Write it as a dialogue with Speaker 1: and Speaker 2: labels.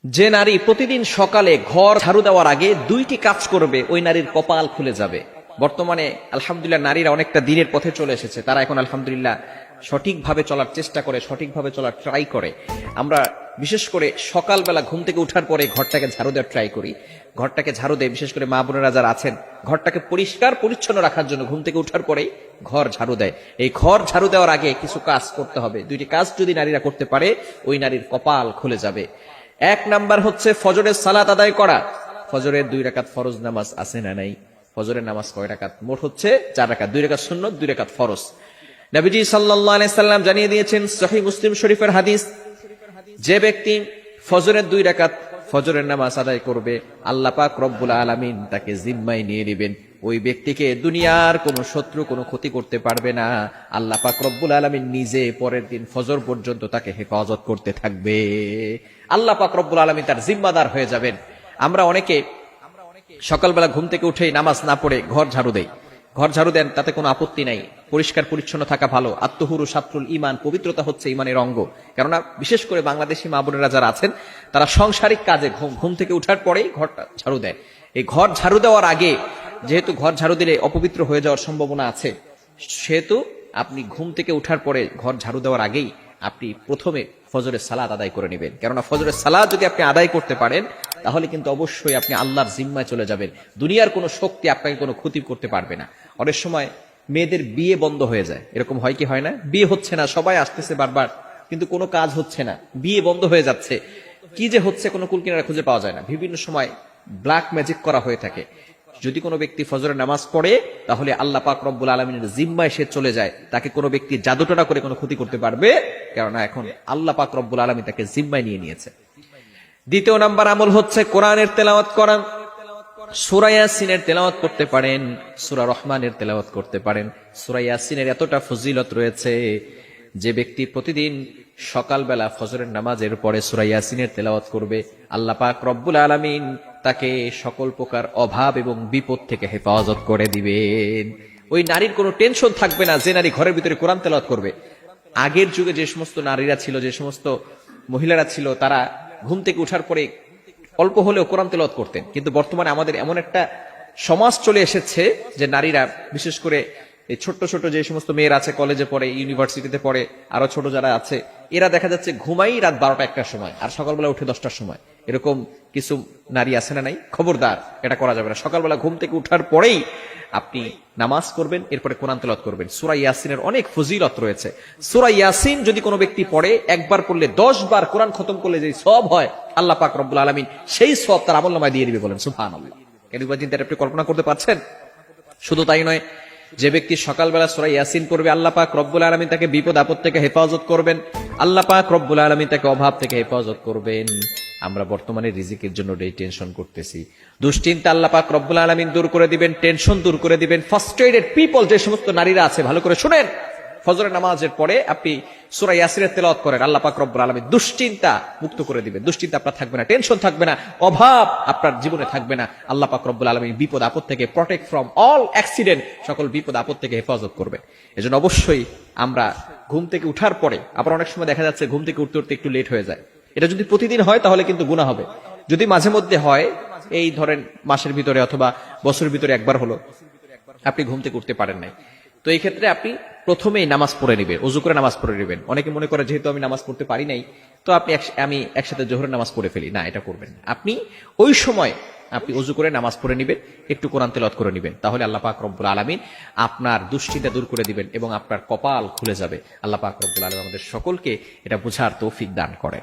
Speaker 1: যে নারী প্রতিদিন সকালে ঘর ঝাড়ু দেওয়ার আগে দুইটি কাজ করবে ওই নারীর কপাল খুলে যাবে। বর্তমানে আলহামদুলিল্লাহ নারীরা অনেকটা দিনের পথে চলে এসেছে, তারা এখন আলহামদুলিল্লাহ সঠিকভাবে চলার চেষ্টা করে, সঠিকভাবে চলার ট্রাই করে। আমরা বিশেষ করে সকালবেলা ঘুম থেকে উঠার পরে ঘরটাকে ঝাড়ু দেওয়ার ট্রাই করি। ঘরটাকে ঝাড়ু দেয়, বিশেষ করে মা বোনেরা যারা আছেন ঘরটাকে পরিষ্কার পরিচ্ছন্ন রাখার জন্য ঘুম থেকে উঠার পরেই ঘর ঝাড়ু দেয়। এই ঘর ঝাড়ু দেওয়ার আগে কিছু কাজ করতে হবে। দুইটি কাজ যদি নারীরা করতে পারে ওই নারীর কপাল খুলে যাবে। এক নাম্বার হচ্ছে ফজরের সালাত আদায় করা। ফজরের 2 রাকাত ফরজ নামাজ আছে না নাই? ফজরের নামাজ কয় রাকাত? মোট হচ্ছে 4 রাকাত, 2 রাকাত সুন্নত, 2 রাকাত ফরজ। নবীজি সাল্লাল্লাহু আলাইহি সাল্লাম জানিয়ে দিয়েছেন, সহিহ মুসলিম শরীফের হাদিস, যে ব্যক্তি ফজরের 2 রাকাত ফজরের নামাজ আদায় করবে আল্লাহ পাক রব্বুল আলামিন তাকে জিম্মায় নিয়ে নেবেন। ওই ব্যক্তিকে দুনিয়ার কোন শত্রু কোনো ক্ষতি করতে পারবে না। আল্লাহ পাক রব্বুল আলামিন নিজে পরের দিন ফজর পর্যন্ত তাকে হেফাজত করতে থাকবে। আল্লাহ পাক রব্বুল আলামিন তার জিম্মাদার হয়ে যাবেন। আমরা অনেকে সকালবেলা ঘুম থেকে উঠেই নামাজ না পড়ে ঘর ঝাড়ু দেই। ঘর ঝাড়ু দেন, তাতে কোনো আপত্তি নাই, পরিষ্কার পরিচ্ছন্ন থাকা ভালো। আত্মহুরু সাত্রুল ঈমান, পবিত্রতা হচ্ছে ঈমানের অঙ্গ। কেননা বিশেষ করে বাংলাদেশি মা বোনেরা যারা আছেন তারা সাংসারিক কাজে ঘুম থেকে উঠার পরেই ঘরটা ঝাড়ু দেয়। এই ঘর ঝাড়ু দেওয়ার আগে, যেহেতু ঘর ঝাড়ু দিলে অপবিত্র হয়ে যাওয়ার সম্ভাবনা আছে, সেহেতু আপনি ঘুম থেকে উঠার পরে ঘর ঝাড়ু দেওয়ার আগেই আপনি প্রথমে ফজরের সালাত আদায় করে নেবেন। কেননা ফজরের সালাত যদি আপনি আদায় করতে পারেন তাহলে কিন্তু অবশ্যই আপনি আল্লাহর জিম্মায় চলে যাবেন। দুনিয়ার কোনো শক্তি আপনাকে কোনো ক্ষতি করতে পারবে না। অনেক সময় মেয়েদের বিয়ে বন্ধ হয়ে যায়, এরকম হয় কি হয় না? বিয়ে হচ্ছে না, সবাই আসতেছে বারবার, কিন্তু কোনো কাজ হচ্ছে না, বিয়ে বন্ধ হয়ে যাচ্ছে। কি যে হচ্ছে কোনো কুল কিনারা খুঁজে পাওয়া যায় না। বিভিন্ন সময় ব্ল্যাক ম্যাজিক করা হয়ে থাকে। যদি কোনো ব্যক্তি ফজরের নামাজ পড়ে তাহলে আল্লাহ পাক রব্বুল আলামিনের জিম্মায় সে চলে যায়। তাকে কোনো ব্যক্তি জাদুটোনা করে কোনো ক্ষতি করতে পারবে, কেননা এখন আল্লাহ পাক রব্বুল আলামিন তাকে জিম্মায় নিয়ে নিয়েছে। দ্বিতীয় নাম্বার আমল হচ্ছে কোরআনের তেলাওয়াত করা। সূরা ইয়াসিনের তেলাওয়াত করতে পারেন, সূরা রহমানের তেলাওয়াত করতে পারেন। সূরা ইয়াসিনের এতটা ফজিলত রয়েছে, যে ব্যক্তি প্রতিদিন সকালবেলা ফজরের নামাজের পরে সূরা ইয়াসিনের তেলাওয়াত করবে আল্লাহ পাক রব্বুল আলামিন তাকে সকল প্রকার অভাব এবং বিপদ থেকে হেফাজত করে দিবেন। ওই নারীর কোনো টেনশন থাকবে না যে নারী ঘরের ভিতরে কোরআন তেলাওয়াত করবে। আগের যুগে যে সমস্ত নারীরা ছিল, যে সমস্ত মহিলারা ছিল, তারা ঘুম থেকে উঠার পরে অল্প হলেও কোরআন তেলাওয়াত করতেন। কিন্তু বর্তমানে আমাদের এমন একটা সমাজ চলে এসেছে যে নারীরা, বিশেষ করে এই ছোট্ট ছোট যে সমস্ত মেয়েরা আছে, কলেজে পড়ে, ইউনিভার্সিটিতে পড়ে, আরো ছোট যারা আছে, এরা দেখা যাচ্ছে ঘুমাই রাত 12টা-1টার সময় আর সকালবেলা উঠে 10টার সময়। এরকম কিছু নারী আছে না নাই? খবরদার, এটা করা যাবে না। সকালবেলা ঘুম থেকে উঠার পরেই আপনি নামাজ করবেন, এরপরে কোরআন তেলাওয়াত করবেন। সূরা ইয়াসিনের অনেক ফজিলত রয়েছে। সূরা ইয়াসিন যদি কোনো ব্যক্তি পড়ে, একবার পড়লে 10 বার কোরআন খতম করলে যে সওয়াব হয়, আল্লাহ পাক রব্বুল আলামিন সেই সওয়াব তার আমলনামায় দিয়ে দিবে। বলেন সুবহানাল্লাহ। এরকম চিন্তা আপনি কল্পনা করতে পারছেন? শুধু তাই নয়, যে ব্যক্তি সকালবেলা সূরা ইয়াসিন পড়বে আল্লাহ পাক রব্বুল আলামিন তাকে বিপদ আপদ থেকে হেফাজত করবেন। আল্লাহ পাক রব্বুল আলামিন তাকে অভাব থেকে হেফাজত করবেন। আমরা বর্তমানে রিজিকের জন্য টেনশন করতেছি, দুশ্চিন্তা আল্লাহ পাক রব্বুল আলামিন দূর করে দিবেন, টেনশন দূর করে দিবেন। ফ্রাস্ট্রেটেড পিপল যে সমস্ত নারীরা আছে, ভালো করে শুনেন, ফজরের নামাজের পরে আপনি সূরা ইয়াসিনের তেলাওয়াত করেন, আল্লাহ পাক রব্বুল আলামিন দুশ্চিন্তা মুক্ত করে দিবেন। দুশ্চিন্তা আপনার থাকবে না, টেনশন থাকবে না, অভাব আপনার জীবনে থাকবে না। আল্লাহ পাক রব্বুল আলামিন বিপদ আপদ থেকে, প্রটেক্ট ফ্রম অল অ্যাক্সিডেন্ট, সকল বিপদ আপদ থেকে হেফাজত করবেন। এজন্য অবশ্যই আমরা ঘুম থেকে উঠার পরে, আবার অনেক সময় দেখা যাচ্ছে ঘুম থেকে উঠতে উঠতে একটু লেট হয়ে যায়। এটা যদি প্রতিদিন হয় তাহলে কিন্তু গুনাহ হবে। যদি মাঝে মধ্যে হয়, এই ধরেন মাসের ভিতরে অথবা বছরের ভিতরে একবার হলো আপনি ঘুম থেকে উঠতে পারেন নাই, তো এই ক্ষেত্রে আপনি প্রথমেই নামাজ পড়ে নেবেন, ওযু করে নামাজ পড়ে নেবেন। অনেকে মনে করে যেহেতু আমি নামাজ পড়তে পারি নাই, তো আমি একসাথে জোহরের নামাজ পড়ে ফেলি। না, এটা করবেন না। আপনি ওই সময় আপনি ওযু করে নামাজ পড়ে নেবেন, একটু কোরআন তেলাওয়াত করে নেবেন। তাহলে আল্লাহ পাক রব্বুল আলামিন আপনার দুশ্চিন্তা দূর করে দিবেন এবং আপনার কপাল খুলে যাবে। আল্লাহ পাক রব্বুল আলামিন আমাদের সকলকে এটা বোঝার তৌফিক দান করে।